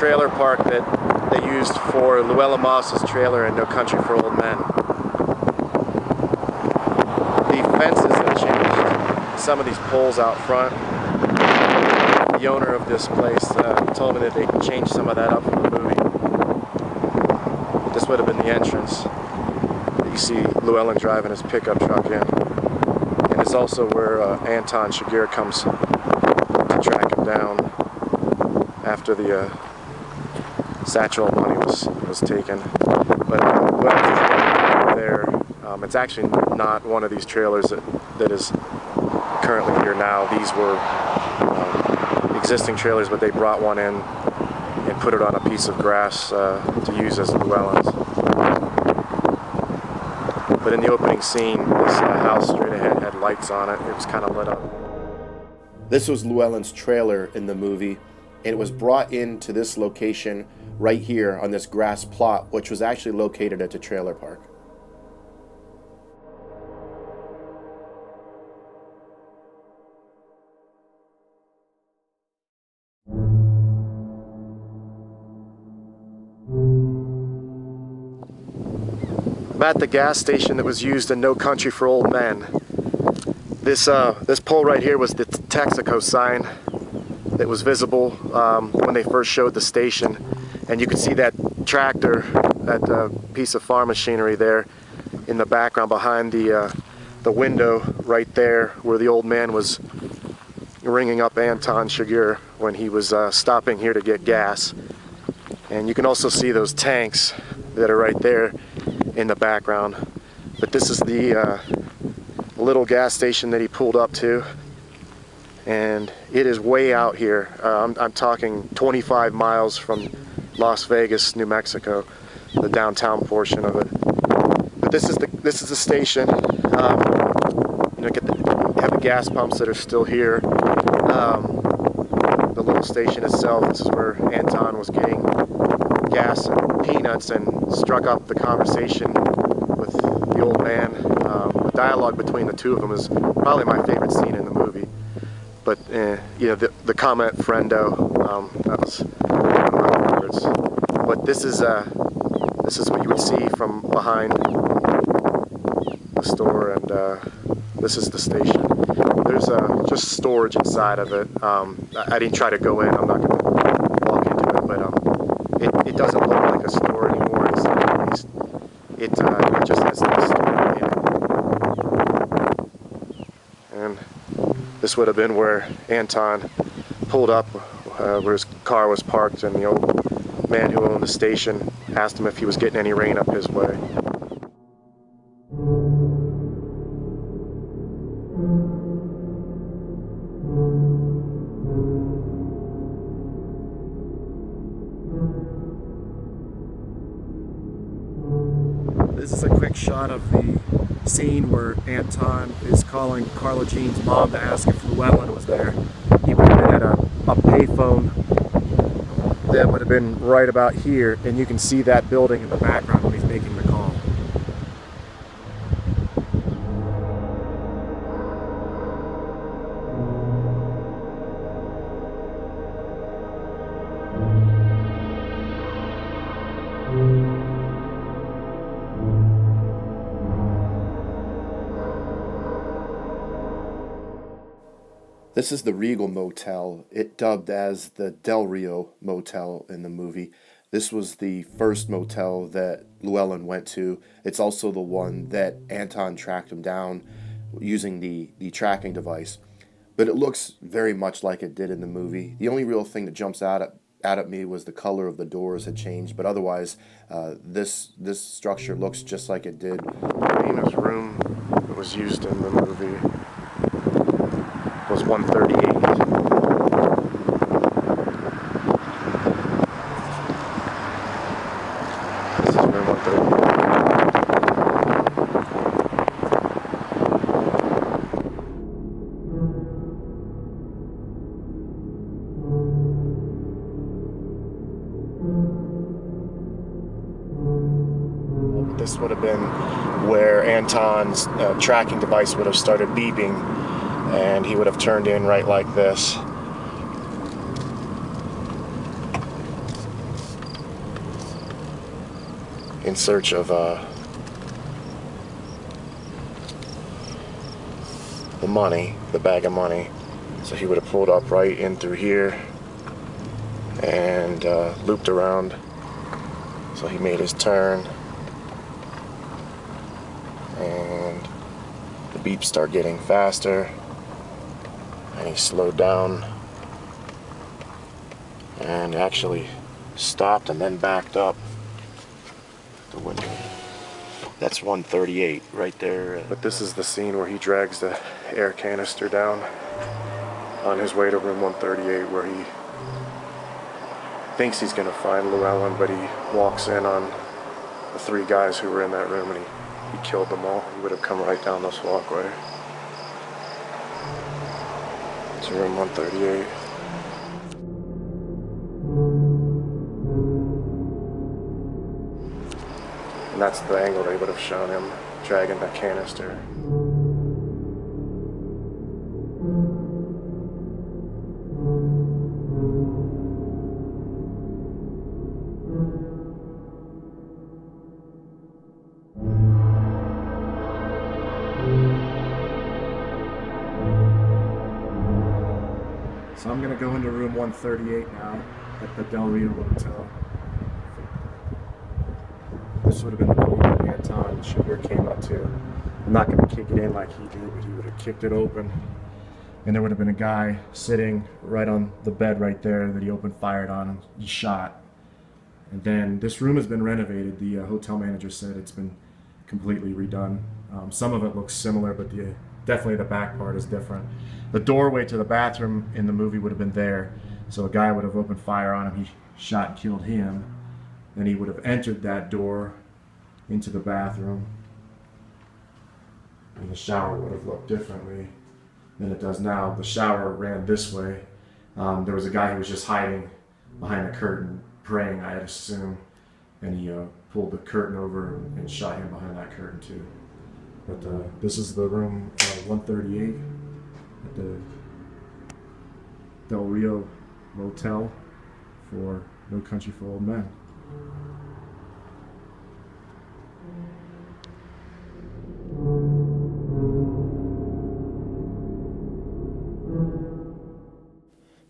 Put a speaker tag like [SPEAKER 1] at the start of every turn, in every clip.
[SPEAKER 1] trailer park that they used for Llewellyn Moss's trailer in No Country for Old Men. The fences have changed. Some of these poles out front. The owner of this place told me that they changed some of that up for the movie. This would have been the entrance that you see Llewellyn driving his pickup truck in. And it's also where Anton Chigurh comes to track him down after the satchel money was taken. But there, it's actually not one of these trailers that is currently here now. These were existing trailers, but they brought one in and put it on a piece of grass to use as Llewellyn's. But in the opening scene, this house straight ahead had lights on it. It was kind of lit up. This was Llewellyn's trailer in the movie, and it was brought into this location right here on this grass plot, which was actually located at the trailer park. I'm at the gas station that was used in No Country for Old Men. This pole right here was the Texaco sign that was visible when they first showed the station, and you could see that tractor, that piece of farm machinery there in the background behind the window right there, where the old man was ringing up Anton Chigurh when he was stopping here to get gas. And you can also see those tanks that are right there in the background. But this is the little gas station that he pulled up to, and it is way out here. I'm talking 25 miles from Las Vegas, New Mexico, the downtown portion of it. But this is the station. You know, have the gas pumps that are still here. The little station itself. This is where Anton was getting gas and peanuts and struck up the conversation with the old man. The dialogue between the two of them is probably my favorite scene in the movie. But you know, the comment "friendo," that was one of my favorites. But this is what you would see from behind the store, and this is the station. There's just storage inside of it. I didn't try to go in. I'm not going to walk into it, but it doesn't look like a store anymore. It just has the store in it. And this would have been where Anton pulled up, where his car was parked, and the old man who owned the station asked him if he was getting any rain up his way. This is a quick shot of the scene where Anton is calling Carla Jean's mom to ask if Llewellyn was there. He would have been at a payphone that would have been right about here, and you can see that building in the background when he's making the call. This is the Regal Motel, it dubbed as the Del Rio Motel in the movie. This was the first motel that Llewellyn went to. It's also the one that Anton tracked him down using the tracking device. But it looks very much like it did in the movie. The only real thing that jumps out at me was the color of the doors had changed, but otherwise this structure looks just like it did. Nina's room that was used in the movie was 138. This is room 138. This would have been where Anton's tracking device would have started beeping, and he would have turned in right like this. in search of the money, the bag of money. So he would have pulled up right in through here and looped around. So he made his turn, and the beeps start getting faster, and he slowed down and actually stopped and then backed up the window. That's 138 right there. But this is the scene where he drags the air canister down on his way to room 138, where he thinks he's going to find Llewellyn, but he walks in on the 3 guys who were in that room, and he killed them all. He would have come right down this walkway to room 138. And that's the angle they would have shown him dragging that canister. So I'm going to go into room 138 now at the Del Rio Hotel. This would have been the door that Anton Chigurh came up to. I'm not going to kick it in like he did, but he would have kicked it open. And there would have been a guy sitting right on the bed right there that he opened fired on and he shot. And then this room has been renovated. The hotel manager said it's been completely redone. Some of it looks similar, but definitely the back part is different. The doorway to the bathroom in the movie would have been there. So a guy would have opened fire on him. He shot and killed him. Then he would have entered that door into the bathroom, and the shower would have looked differently than it does now. The shower ran this way. There was a guy who was just hiding behind the curtain, praying, I'd assume, and he pulled the curtain over and shot him behind that curtain too. But this is the room 138 at the Del Rio Motel for No Country for Old Men.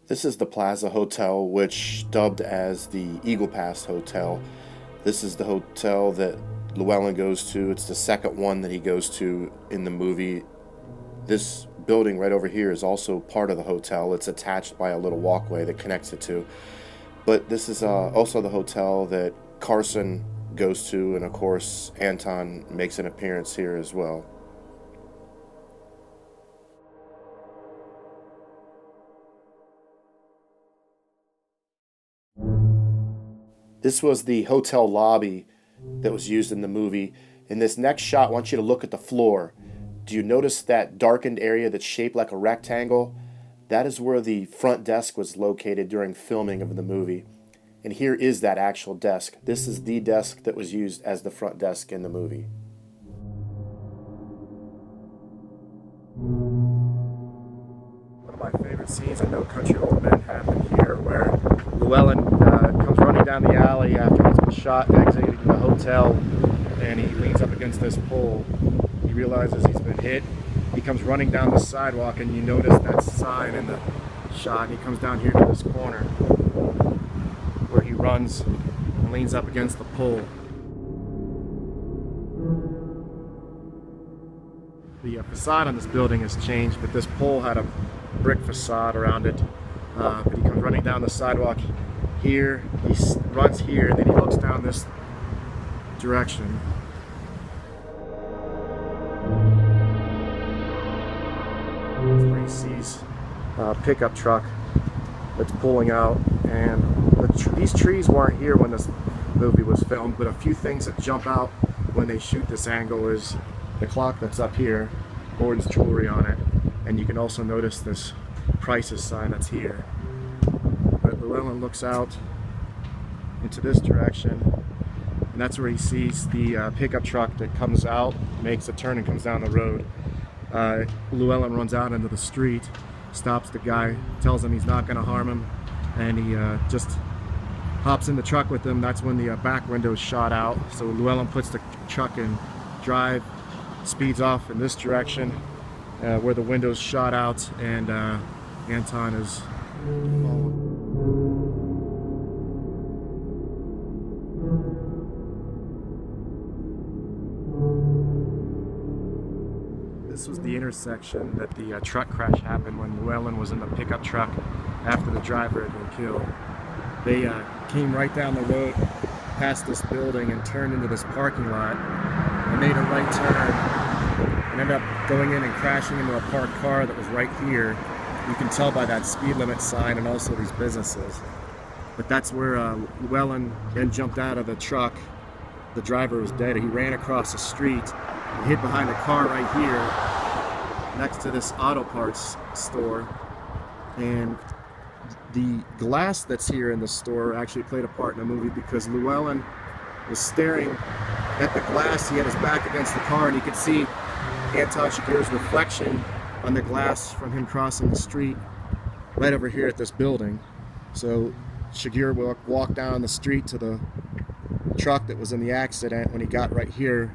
[SPEAKER 1] This is the Plaza Hotel, which dubbed as the Eagle Pass Hotel. This is the hotel that Llewellyn goes to. It's the second one that he goes to in the movie. This building right over here is also part of the hotel. It's attached by a little walkway that connects the two. But this is also the hotel that Carson goes to, and of course Anton makes an appearance here as well. This was the hotel lobby that was used in the movie. In this next shot, I want you to look at the floor. Do you notice that darkened area that's shaped like a rectangle? That is where the front desk was located during filming of the movie. And here is that actual desk. This is the desk that was used as the front desk in the movie. One of my favorite scenes in No Country for Old Men happened here, where Llewellyn comes running down the alley after he's been shot and exiting the hotel, and he leans up against this pole. He realizes he's been hit. He comes running down the sidewalk, and you notice that sign in the shot. He comes down here to this corner where he runs and leans up against the pole. The facade on this building has changed, but this pole had a brick facade around it. But he comes running down the sidewalk here, he runs here, and then he looks down this direction. That's where he sees a pickup truck that's pulling out, and these trees weren't here when this movie was filmed, but a few things that jump out when they shoot this angle is the clock that's up here, Gordon's jewelry on it, and you can also notice this prices sign that's here. But Llewellyn looks out into this direction, and that's where he sees the pickup truck that comes out, makes a turn and comes down the road. Llewellyn runs out into the street, stops the guy, tells him he's not going to harm him, and he just hops in the truck with them, that's when the back window is shot out. So Llewellyn puts the truck in drive, speeds off in this direction where the window's shot out, and Anton is following. This was the intersection that the truck crash happened when Llewellyn was in the pickup truck after the driver had been killed. They came right down the road past this building and turned into this parking lot and made a right turn and ended up going in and crashing into a parked car that was right here. You can tell by that speed limit sign and also these businesses. But that's where Llewellyn then jumped out of the truck. The driver was dead. He ran across the street and hid behind a car right here next to this auto parts store. And the glass that's here in the store actually played a part in the movie because Llewellyn was staring at the glass. He had his back against the car and he could see Anton Chigurh's reflection on the glass from him crossing the street right over here at this building. So Chigurh walked down the street to the truck that was in the accident. When he got right here,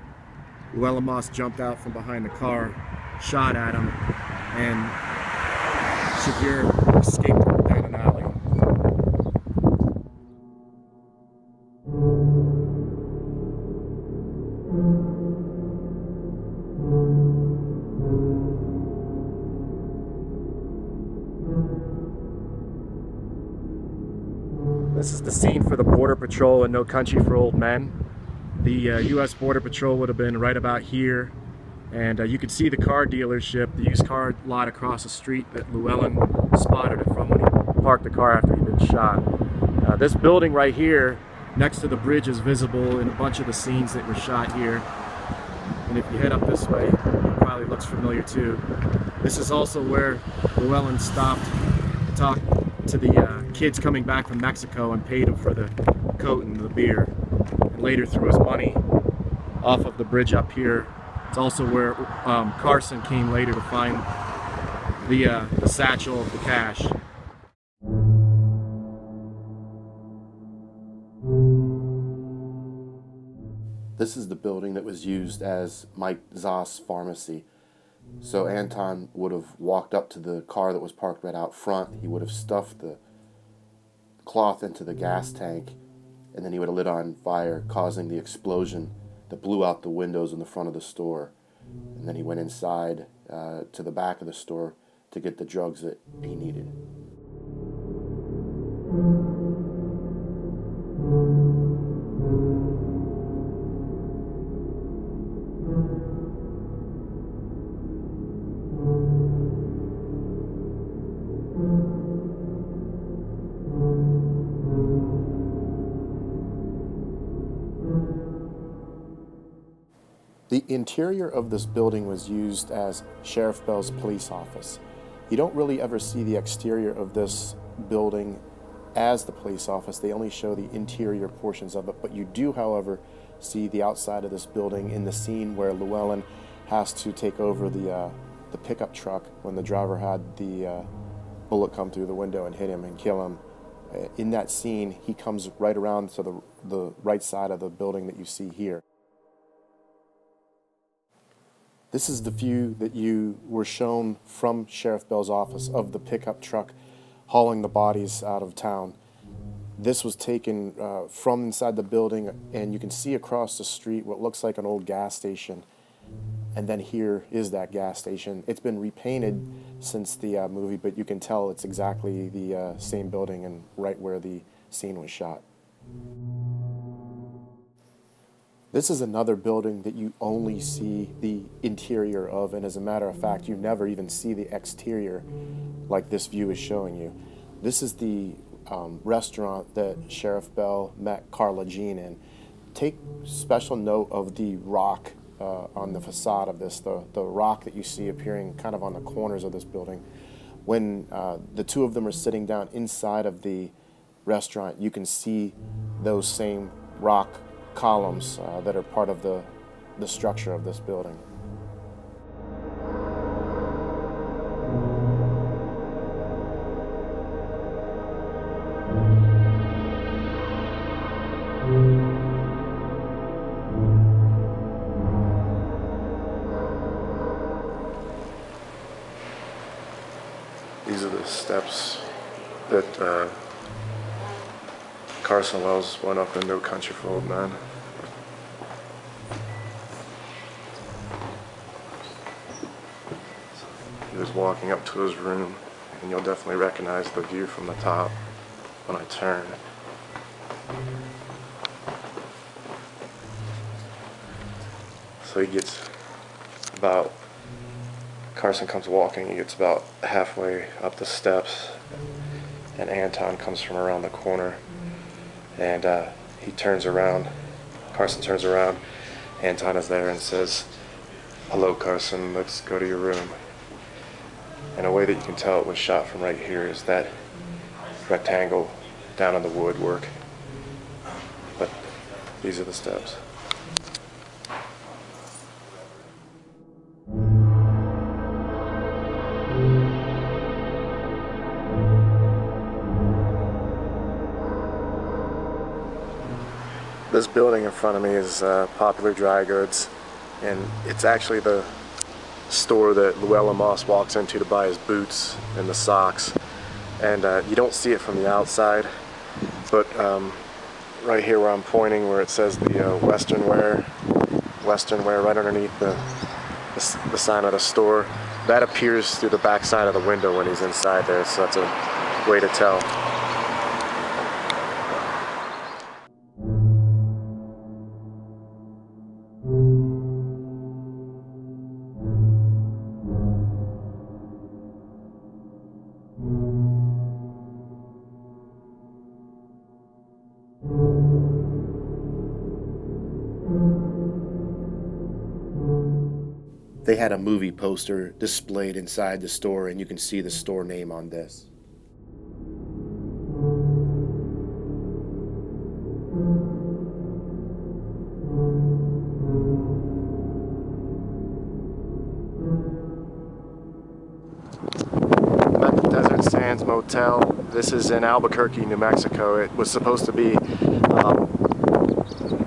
[SPEAKER 1] Llewellyn Moss jumped out from behind the car, shot at him, and Chigurh escaped down an alley. This is the scene for the Border Patrol in No Country for Old Men. The U.S. Border Patrol would have been right about here, and you could see the car dealership, the used car lot across the street that Llewellyn spotted it from when he parked the car after he'd been shot. This building right here next to the bridge is visible in a bunch of the scenes that were shot here. And if you head up this way, it probably looks familiar too. This is also where Llewellyn stopped to talk to the kids coming back from Mexico and paid them for the coat and the beer, and later threw his money off of the bridge up here. It's also where Carson came later to find the satchel of the cash.
[SPEAKER 2] This is the building that was used as Mike Zoss Pharmacy. So Anton would have walked up to the car that was parked right out front. He would have stuffed the cloth into the gas tank, and then he would have lit on fire, causing the explosion that blew out the windows in the front of the store. And then he went inside to the back of the store to get the drugs that he needed. The interior of this building was used as Sheriff Bell's police office. You don't really ever see the exterior of this building as the police office. They only show the interior portions of it, but you do, however, see the outside of this building in the scene where Llewellyn has to take over the pickup truck when the driver had the bullet come through the window and hit him and kill him. In that scene, he comes right around to the right side of the building that you see here. This is the view that you were shown from Sheriff Bell's office of the pickup truck hauling the bodies out of town. This was taken from inside the building, and you can see across the street what looks like an old gas station. And then here is that gas station. It's been repainted since the movie, but you can tell it's exactly the same building and right where the scene was shot. This is another building that you only see the interior of, and as a matter of fact, you never even see the exterior like this view is showing you. This is the restaurant that Sheriff Bell met Carla Jean in. Take special note of the rock on the facade of this, the rock that you see appearing kind of on the corners of this building. When the two of them are sitting down inside of the restaurant, you can see those same rock columns that are part of the structure of this building.
[SPEAKER 1] These are the steps that Carson Wells went up in No Country for Old Men. He was walking up to his room, and you'll definitely recognize the view from the top when I turn. So he gets about, Carson comes walking, he gets about halfway up the steps, and Anton comes from around the corner, and he turns around, Carson turns around, Anton is there and says, "Hello Carson, let's go to your room." And a way that you can tell it was shot from right here is that rectangle down in the woodwork. But these are the steps. This building in front of me is Popular Dry Goods, and it's actually the store that Llewellyn Moss walks into to buy his boots and the socks. And you don't see it from the outside, but right here where I'm pointing, where it says the Western Wear right underneath the sign of the store, that appears through the back side of the window when he's inside there, so that's a way to tell.
[SPEAKER 2] They had a movie poster displayed inside the store, and you can see the store name on this.
[SPEAKER 1] I'm at the Desert Sands Motel. This is in Albuquerque, New Mexico. It was supposed to be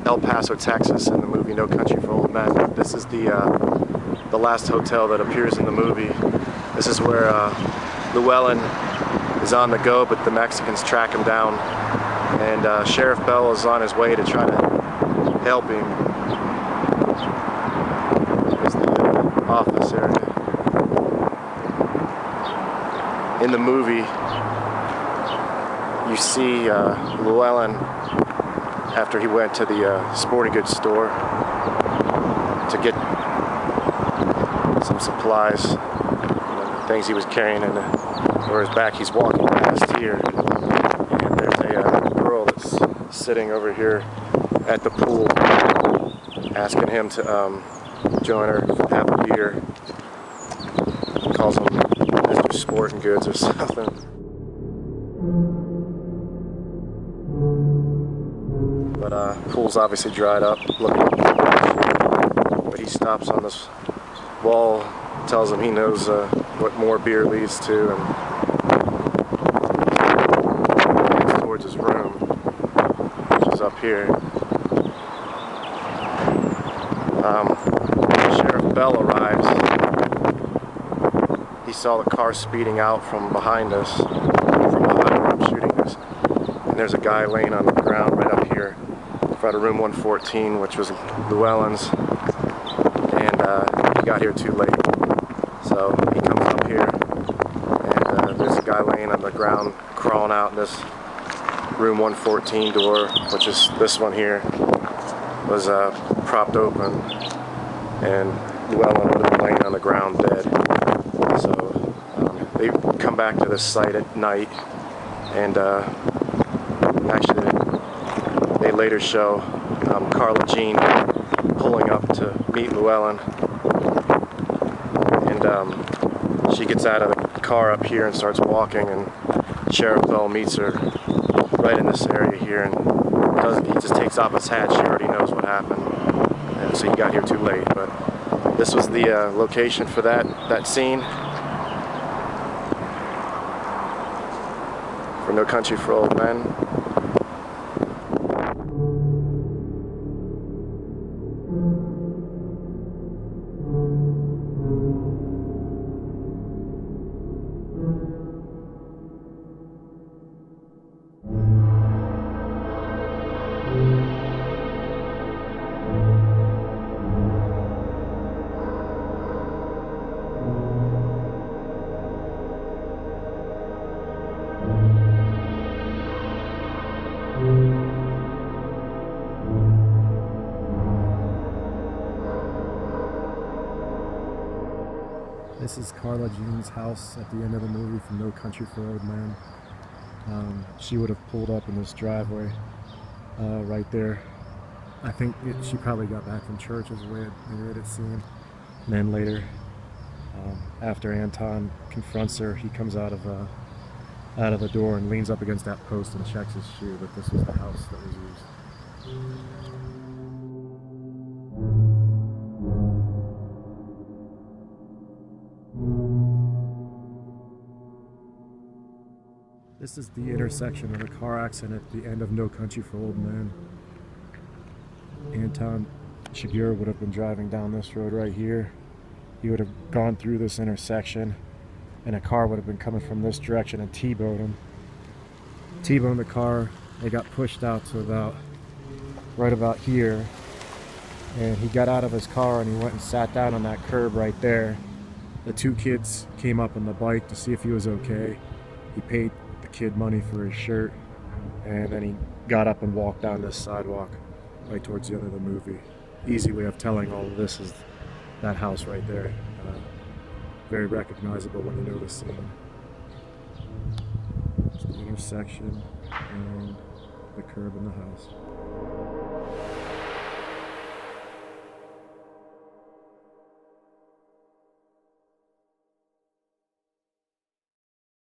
[SPEAKER 1] El Paso, Texas in the movie No Country for Old Men. This is the last hotel that appears in the movie. This is where Llewellyn is on the go, but the Mexicans track him down, and Sheriff Bell is on his way to try to help him. Here's the office area. In the movie, you see Llewellyn, after he went to the sporting goods store to get some supplies, things he was carrying or his back, he's walking past here, and there's a girl that's sitting over here at the pool asking him to join her, have a beer. He calls him Mr. Sporting Goods or something. But pool's obviously dried up, looking, but he stops on this wall, tells him he knows what more beer leads to, and heads towards his room, which is up here. Sheriff Bell arrives. He saw the car speeding out from behind us, from behind where I'm shooting this, and there's a guy laying on the ground right up here in front of room 114, which was Llewellyn's, and he got here too late. So he comes up here, and there's a guy laying on the ground, crawling out in this room 114 door, which is this one here, was propped open, and Llewellyn would have been laying on the ground dead. So they come back to this site at night, and actually they later show Carla Jean pulling up to meet Llewellyn, and she gets out of the car up here and starts walking, and Sheriff Bell meets her right in this area here, and he just takes off his hat. She already knows what happened, and so he got here too late. But this was the location for that scene for No Country for Old Men.
[SPEAKER 2] This is Carla Jean's house at the end of the movie from No Country for Old Men. She would have pulled up in this driveway right there. I think she probably got back from church as the way it seemed. And then later, after Anton confronts her, he comes out of the door and leans up against that post and checks his shoe, but this was the house that was used. This is the intersection of the car accident at the end of No Country for Old Men. Anton Chigurh would have been driving down this road right here. He would have gone through this intersection, and a car would have been coming from this direction and T-boned him. T-boned the car. They got pushed out to right about here, and he got out of his car and he went and sat down on that curb right there. The two kids came up on the bike to see if he was okay. He paid the kid money for his shirt, and then he got up and walked down this sidewalk right towards the end of the movie. Easy way of telling all of this is that house right there. Very recognizable when you know the scene. It's the intersection and the curb in the house.